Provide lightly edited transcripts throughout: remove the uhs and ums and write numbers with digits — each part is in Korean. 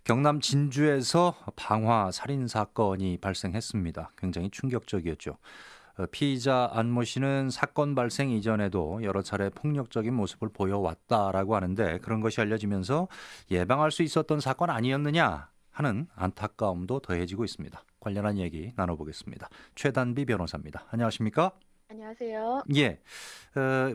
경남 진주에서 방화 살인 사건이 발생했습니다. 굉장히 충격적이었죠. 피의자 안모 씨는 사건 발생 이전에도 여러 차례 폭력적인 모습을 보여왔다라고 하는데 그런 것이 알려지면서 예방할 수 있었던 사건 아니었느냐 하는 안타까움도 더해지고 있습니다. 관련한 얘기 나눠보겠습니다. 최단비 변호사입니다. 안녕하십니까? 안녕하세요. 예.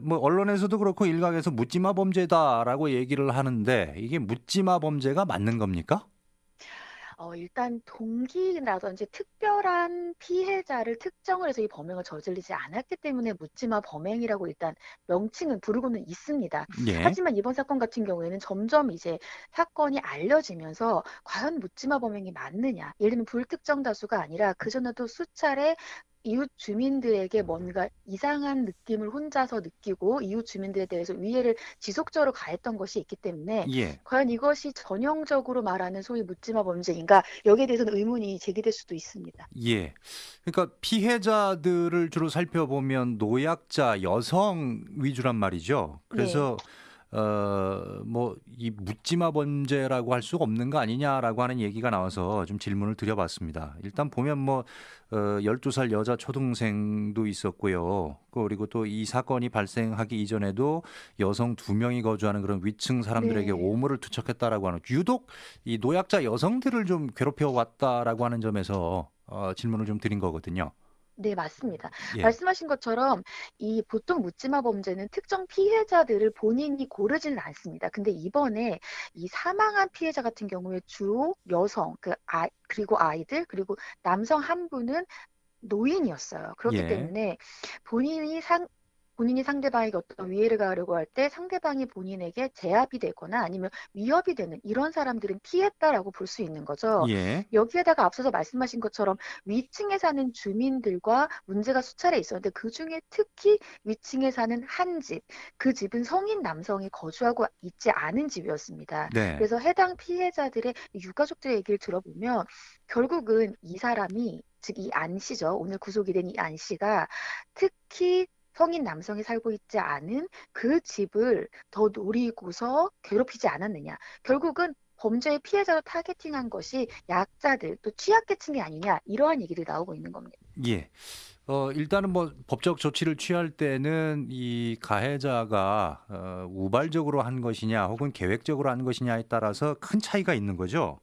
뭐 언론에서도 그렇고 일각에서 묻지마 범죄다라고 얘기를 하는데 이게 묻지마 범죄가 맞는 겁니까? 일단 동기라든지 특별한 피해자를 특정을 해서 이 범행을 저지르지 않았기 때문에 묻지마 범행이라고 일단 명칭은 부르고는 있습니다. 예. 하지만 이번 사건 같은 경우에는 점점 이제 사건이 알려지면서 과연 묻지마 범행이 맞느냐, 예를 들면 불특정 다수가 아니라 그전에도 수차례 이웃 주민들에게 뭔가 이상한 느낌을 혼자서 느끼고 이웃 주민들에 대해서 위해를 지속적으로 가했던 것이 있기 때문에 예. 과연 이것이 전형적으로 말하는 소위 묻지마 범죄인가? 여기에 대해서는 의문이 제기될 수도 있습니다. 예. 그러니까 피해자들을 주로 살펴보면 노약자, 여성 위주란 말이죠. 네. 그래서 뭐 이 묻지마 범죄라고 할 수가 없는 거 아니냐라고 하는 얘기가 나와서 좀 질문을 드려봤습니다. 일단 보면 뭐 12살 여자 초등생도 있었고요. 그리고 또 이 사건이 발생하기 이전에도 여성 두 명이 거주하는 그런 위층 사람들에게 네. 오물을 투척했다라고 하는 유독 이 노약자 여성들을 좀 괴롭혀 왔다라고 하는 점에서 질문을 좀 드린 거거든요. 네, 맞습니다. 예. 말씀하신 것처럼 이 보통 묻지마 범죄는 특정 피해자들을 본인이 고르지는 않습니다. 근데 이번에 이 사망한 피해자 같은 경우에 주로 여성, 그리고 아이들, 그리고 남성 한 분은 노인이었어요. 그렇기 예. 때문에 본인이 상대방에게 어떤 위해를 가하려고 할 때 상대방이 본인에게 제압이 되거나 아니면 위협이 되는 이런 사람들은 피했다라고 볼 수 있는 거죠. 예. 여기에다가 앞서서 말씀하신 것처럼 위층에 사는 주민들과 문제가 수차례 있었는데 그중에 특히 위층에 사는 한 집, 그 집은 성인 남성이 거주하고 있지 않은 집이었습니다. 네. 그래서 해당 피해자들의 유가족들의 얘기를 들어보면 결국은 이 사람이 즉 이 안 씨죠. 오늘 구속이 된 이 안 씨가 특히 성인 남성이 살고 있지 않은 그 집을 더 노리고서 괴롭히지 않았느냐. 결국은 범죄의 피해자로 타겟팅한 것이 약자들, 또 취약계층이 아니냐, 이러한 얘기들이 나오고 있는 겁니다. 예. 일단은 뭐 법적 조치를 취할 때는 이 가해자가 우발적으로 한 것이냐 혹은 계획적으로 한 것이냐에 따라서 큰 차이가 있는 거죠.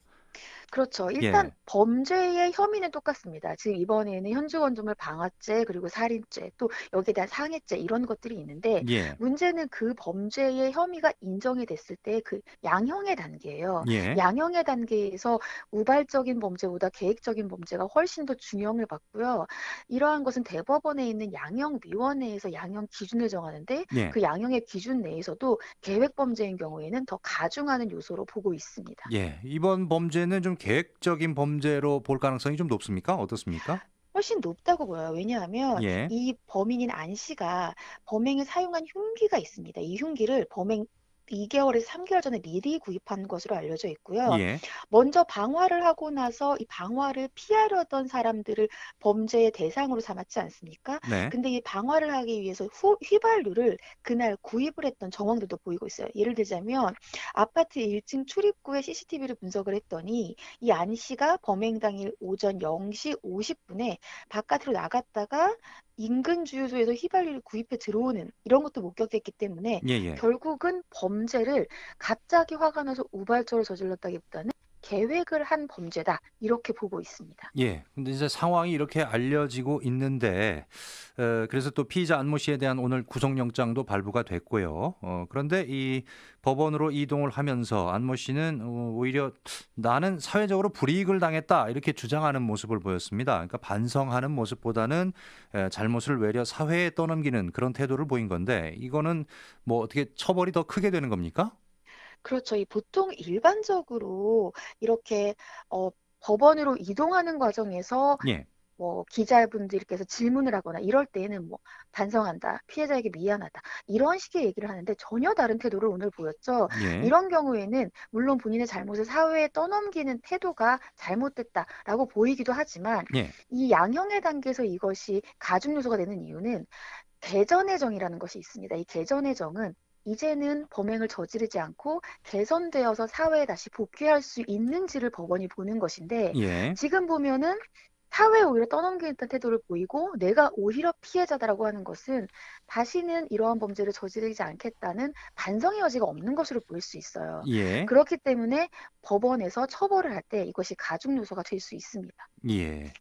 그렇죠. 일단 예. 범죄의 혐의는 똑같습니다. 지금 이번에는 현주원조물 방화죄 그리고 살인죄 또 여기에 대한 상해죄 이런 것들이 있는데 예. 문제는 그 범죄의 혐의가 인정이 됐을 때 그 양형의 단계예요. 예. 양형의 단계에서 우발적인 범죄보다 계획적인 범죄가 훨씬 더 중형을 받고요. 이러한 것은 대법원에 있는 양형위원회에서 양형 기준을 정하는데 예. 그 양형의 기준 내에서도 계획 범죄인 경우에는 더 가중하는 요소로 보고 있습니다. 예. 이번 범죄는 좀 계획적인 범죄로 볼 가능성이 좀 높습니까? 어떻습니까? 훨씬 높다고 보여요. 왜냐하면 예. 이 범인인 안 씨가 범행에 사용한 흉기가 있습니다. 이 흉기를 범행 2개월에서 3개월 전에 미리 구입한 것으로 알려져 있고요. 예. 먼저 방화를 하고 나서 이 방화를 피하려던 사람들을 범죄의 대상으로 삼았지 않습니까? 네. 근데 이 방화를 하기 위해서 휘발유를 그날 구입을 했던 정황들도 보이고 있어요. 예를 들자면 아파트 1층 출입구의 CCTV를 분석을 했더니 이 안 씨가 범행 당일 오전 0시 50분에 바깥으로 나갔다가 인근 주유소에서 휘발유를 구입해 들어오는 이런 것도 목격됐기 때문에 예예. 결국은 범죄를 갑자기 화가 나서 우발적으로 저질렀다기보다는 계획을 한 범죄다. 이렇게 보고 있습니다. 예. 근데 이제 상황이 이렇게 알려지고 있는데 그래서 또 피의자 안모 씨에 대한 오늘 구속영장도 발부가 됐고요. 그런데 이 법원으로 이동을 하면서 안모 씨는 오히려 나는 사회적으로 불이익을 당했다 이렇게 주장하는 모습을 보였습니다. 그러니까 반성하는 모습보다는 잘못을 외려 사회에 떠넘기는 그런 태도를 보인 건데 이거는 뭐 어떻게 처벌이 더 크게 되는 겁니까? 그렇죠. 이 보통 일반적으로 이렇게 법원으로 이동하는 과정에서 예. 뭐 기자분들께서 질문을 하거나 이럴 때에는 뭐 반성한다, 피해자에게 미안하다 이런 식의 얘기를 하는데 전혀 다른 태도를 오늘 보였죠. 예. 이런 경우에는 물론 본인의 잘못을 사회에 떠넘기는 태도가 잘못됐다라고 보이기도 하지만 예. 이 양형의 단계에서 이것이 가중 요소가 되는 이유는 개전의 정이라는 것이 있습니다. 이 개전의 정은 이제는 범행을 저지르지 않고 개선되어서 사회에 다시 복귀할 수 있는지를 법원이 보는 것인데 예. 지금 보면은 사회에 오히려 떠넘기는 태도를 보이고 내가 오히려 피해자다라고 하는 것은 다시는 이러한 범죄를 저지르지 않겠다는 반성의 여지가 없는 것으로 보일 수 있어요. 예. 그렇기 때문에 법원에서 처벌을 할 때 이것이 가중 요소가 될 수 있습니다. 예.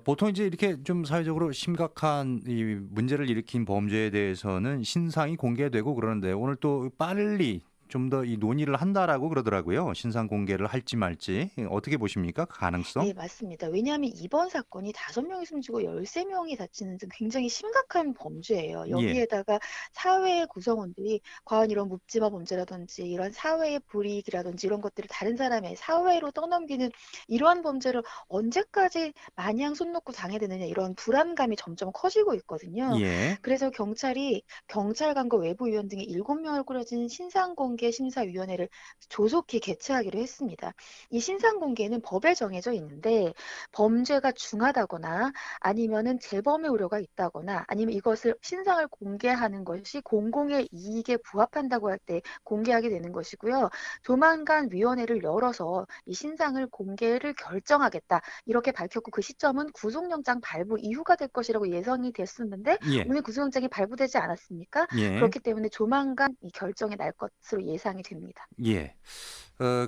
보통 이제 이렇게 좀 사회적으로 심각한 이 문제를 일으킨 범죄에 대해서는 신상이 공개되고 그러는데 오늘 또 빨리 좀 더 이 논의를 한다라고 그러더라고요. 신상 공개를 할지 말지. 어떻게 보십니까? 그 가능성? 네, 맞습니다. 왜냐하면 이번 사건이 5명이 숨지고 13명이 다치는 등 굉장히 심각한 범죄예요. 예. 여기에다가 사회 구성원들이 과연 이런 묵지마 범죄라든지 이런 사회의 불이익이라든지 이런 것들을 다른 사람의 사회로 떠넘기는 이러한 범죄를 언제까지 마냥 손 놓고 당해야 되느냐 이런 불안감이 점점 커지고 있거든요. 예. 그래서 경찰이 경찰관과 외부위원 등의 7명을 꾸려진 신상공개 심사위원회를 조속히 개최하기로 했습니다. 이 신상 공개는 법에 정해져 있는데 범죄가 중하다거나 아니면은 재범의 우려가 있다거나 아니면 이것을 신상을 공개하는 것이 공공의 이익에 부합한다고 할 때 공개하게 되는 것이고요. 조만간 위원회를 열어서 이 신상을 공개를 결정하겠다. 이렇게 밝혔고 그 시점은 구속영장 발부 이후가 될 것이라고 예상이 됐었는데 예. 오늘 구속영장이 발부되지 않았습니까? 예. 그렇기 때문에 조만간 이 결정이 날 것으로 예상이 됩니다. 예.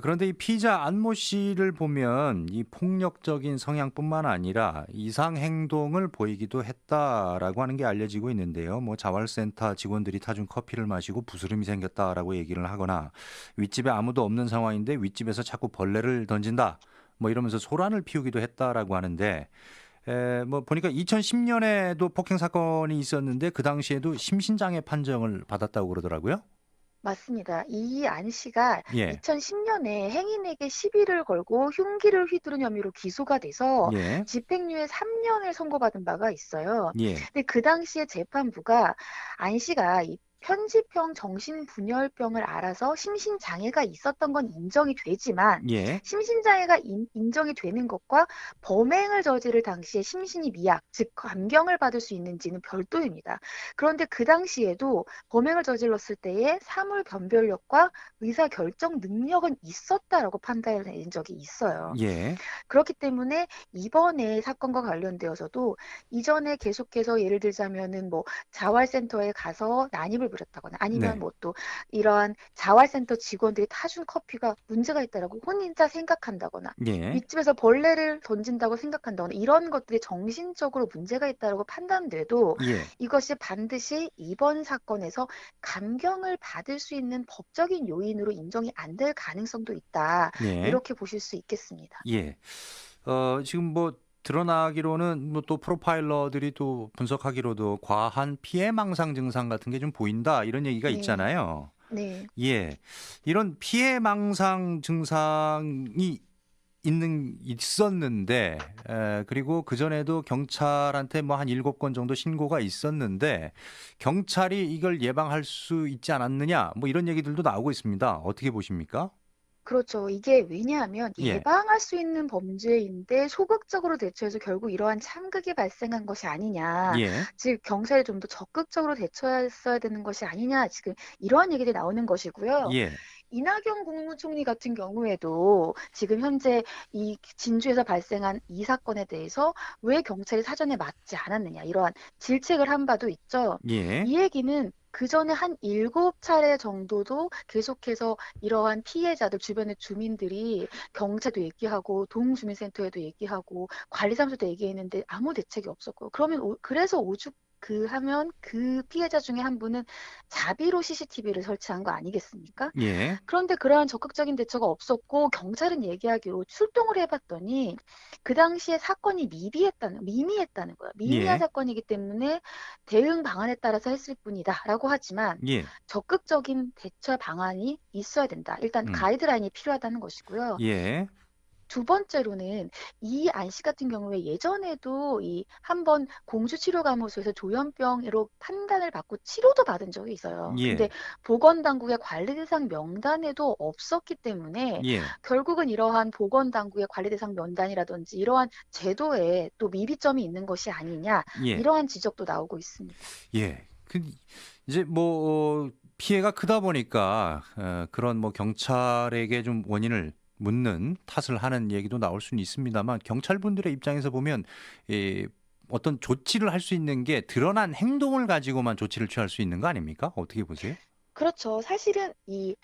그런데 이 피의자 안모 씨를 보면 이 폭력적인 성향뿐만 아니라 이상 행동을 보이기도 했다라고 하는 게 알려지고 있는데요. 뭐 자활센터 직원들이 타준 커피를 마시고 부스름이 생겼다라고 얘기를 하거나 윗집에 아무도 없는 상황인데 윗집에서 자꾸 벌레를 던진다. 뭐 이러면서 소란을 피우기도 했다라고 하는데 뭐 보니까 2010년에도 폭행 사건이 있었는데 그 당시에도 심신장애 판정을 받았다고 그러더라고요. 맞습니다. 이 안 씨가 예. 2010년에 행인에게 시비를 걸고 흉기를 휘두른 혐의로 기소가 돼서 예. 집행유예 3년을 선고받은 바가 있어요. 예. 근데 그 당시에 재판부가 안 씨가 이 편집형 정신분열병을 알아서 심신장애가 있었던 건 인정이 되지만 예. 심신장애가 인정이 되는 것과 범행을 저지를 당시에 심신이 미약, 즉 감경을 받을 수 있는지는 별도입니다. 그런데 그 당시에도 범행을 저질렀을 때의 사물 변별력과 의사 결정 능력은 있었다라고 판단을 내린 적이 있어요. 예. 그렇기 때문에 이번에 사건과 관련되어서도 이전에 계속해서 예를 들자면은 뭐 자활센터에 가서 난입을 부렸다거나 아니면 네. 뭐 또 이러한 자활센터 직원들이 타준 커피가 문제가 있다라고 혼자 생각한다거나 예. 윗집에서 벌레를 던진다고 생각한다거나 이런 것들이 정신적으로 문제가 있다라고 판단돼도 예. 이것이 반드시 이번 사건에서 감경을 받을 수 있는 법적인 요인으로 인정이 안 될 가능성도 있다. 예. 이렇게 보실 수 있겠습니다. 예. 지금 뭐 드러나기로는 뭐 또 프로파일러들이 또 분석하기로도 과한 피해망상 증상 같은 게 좀 보인다 이런 얘기가 네, 있잖아요. 네. 예. 이런 피해망상 증상이 있었는데 그리고 그전에도 경찰한테 뭐 한 7건 정도 신고가 있었는데 경찰이 이걸 예방할 수 있지 않았느냐 뭐 이런 얘기들도 나오고 있습니다. 어떻게 보십니까? 그렇죠. 이게 왜냐하면 예. 예방할 수 있는 범죄인데 소극적으로 대처해서 결국 이러한 참극이 발생한 것이 아니냐. 예. 즉, 경찰이 좀 더 적극적으로 대처했어야 되는 것이 아니냐. 지금 이러한 얘기들이 나오는 것이고요. 예. 이낙연 국무총리 같은 경우에도 지금 현재 이 진주에서 발생한 이 사건에 대해서 왜 경찰이 사전에 맞지 않았느냐 이러한 질책을 한 바도 있죠. 예. 이 얘기는 그 전에 한 7차례 정도도 계속해서 이러한 피해자들 주변의 주민들이 경찰도 얘기하고 동주민센터에도 얘기하고 관리사무소도 얘기했는데 아무 대책이 없었고요. 그래서 오죽 하면 그 피해자 중에 한 분은 자비로 CCTV를 설치한 거 아니겠습니까? 예. 그런데 그러한 적극적인 대처가 없었고 경찰은 얘기하기로 출동을 해봤더니 그 당시에 사건이 미미했다는 거예요. 미미한 예. 사건이기 때문에 대응 방안에 따라서 했을 뿐이다라고 하지만 예. 적극적인 대처 방안이 있어야 된다. 일단 음. 가이드라인이 필요하다는 것이고요. 예. 두 번째로는 이 안 씨 같은 경우에 예전에도 이 한번 공주치료감호소에서 조현병으로 판단을 받고 치료도 받은 적이 있어요. 근데 예. 보건당국의 관리 대상 명단에도 없었기 때문에 예. 결국은 이러한 보건당국의 관리 대상 명단이라든지 이러한 제도에 또 미비점이 있는 것이 아니냐 예. 이러한 지적도 나오고 있습니다. 예. 그 이제 뭐 피해가 크다 보니까 그런 뭐 경찰에게 좀 원인을 묻는 탓을 하는 얘기도 나올 수는 있습니다만 경찰분들의 입장에서 보면 이 어떤 조치를 할 수 있는 게 드러난 행동을 가지고만 조치를 취할 수 있는 거 아닙니까? 어떻게 보세요? 그렇죠. 사실은 이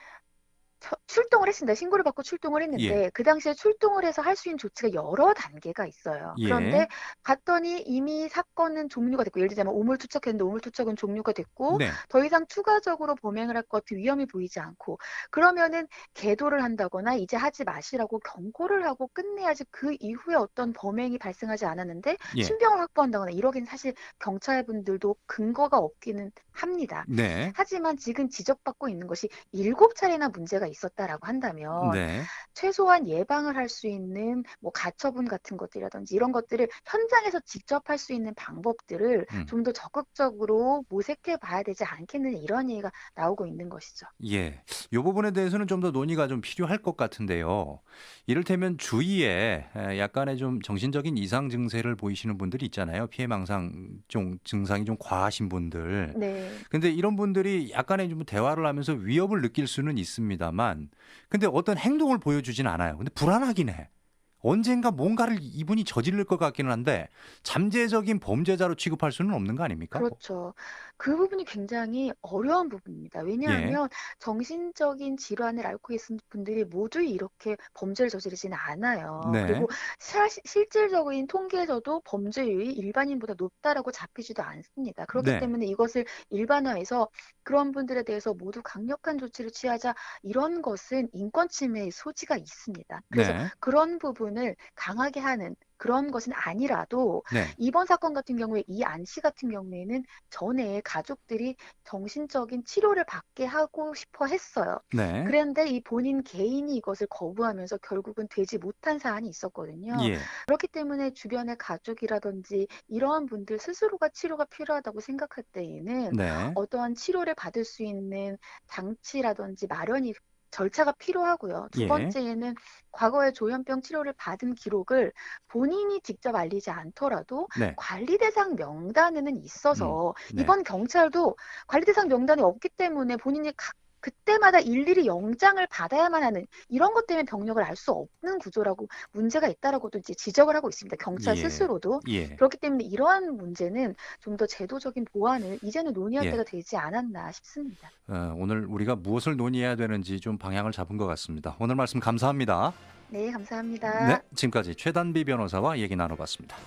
출동을 했습니다. 신고를 받고 출동을 예, 했는데 그 당시에 출동을 해서 할 수 있는 조치가 여러 단계가 있어요. 예, 그런데 갔더니 이미 사건은 종료가 됐고 예를 들자면 오물투척했는데 오물투척은 종료가 됐고 네, 더 이상 추가적으로 범행을 할 것 같은 위험이 보이지 않고 그러면은 계도를 한다거나 이제 하지 마시라고 경고를 하고 끝내야지 그 이후에 어떤 범행이 발생하지 않았는데 예, 신병을 확보한다거나 이러긴 사실 경찰분들도 근거가 없기는 합니다. 네, 하지만 지금 지적받고 있는 것이 7차례나 문제가 있었다라고 한다면 네, 최소한 예방을 할 수 있는 뭐 가처분 같은 것들이라든지 이런 것들을 현장에서 직접 할 수 있는 방법들을 음. 좀 더 적극적으로 모색해 봐야 되지 않겠느냐 이런 얘기가 나오고 있는 것이죠. 예. 이 부분에 대해서는 좀 더 논의가 좀 필요할 것 같은데요. 이를테면 주위에 약간의 좀 정신적인 이상 증세를 보이시는 분들이 있잖아요. 피해망상 좀 증상이 좀 과하신 분들. 네. 근데 이런 분들이 약간의 좀 대화를 하면서 위협을 느낄 수는 있습니다만 근데 어떤 행동을 보여주진 않아요. 근데 불안하긴 해. 언젠가 뭔가를 이분이 저지를 것 같기는 한데 잠재적인 범죄자로 취급할 수는 없는 거 아닙니까? 그렇죠. 그 부분이 굉장히 어려운 부분입니다. 예. 왜냐하면 정신적인 질환을 앓고 계신 분들이 모두 이렇게 범죄를 저지르지는 않아요. 네. 그리고 실질적인 통계에서도 범죄율이 일반인보다 높다라고 잡히지도 않습니다. 그렇기 네. 때문에 이것을 일반화해서 그런 분들에 대해서 모두 강력한 조치를 취하자 이런 것은 인권 침해의 소지가 있습니다. 그래서 네. 그런 부분을 강하게 하는 그런 것은 아니라도 네. 이번 사건 같은 경우에 이 안 씨 같은 경우에는 전에 가족들이 정신적인 치료를 받게 하고 싶어 했어요. 네. 그런데 이 본인 개인이 이것을 거부하면서 결국은 되지 못한 사안이 있었거든요. 예. 그렇기 때문에 주변의 가족이라든지 이러한 분들 스스로가 치료가 필요하다고 생각할 때에는 네. 어떠한 치료를 받을 수 있는 장치라든지 마련이 절차가 필요하고요. 두 예. 번째에는 과거에 조현병 치료를 받은 기록을 본인이 직접 알리지 않더라도 네. 관리 대상 명단에는 있어서 네. 이번 경찰도 관리 대상 명단이 없기 때문에 본인이 그때마다 일일이 영장을 받아야만 하는 이런 것 때문에 병력을 알 수 없는 구조라고 문제가 있다라고도 이제 지적을 하고 있습니다. 경찰 예. 스스로도. 예. 그렇기 때문에 이러한 문제는 좀 더 제도적인 보완을 이제는 논의할 예. 때가 되지 않았나 싶습니다. 오늘 우리가 무엇을 논의해야 되는지 좀 방향을 잡은 것 같습니다. 오늘 말씀 감사합니다. 네, 네. 감사합니다. 지금까지 최단비 변호사와 얘기 나눠봤습니다.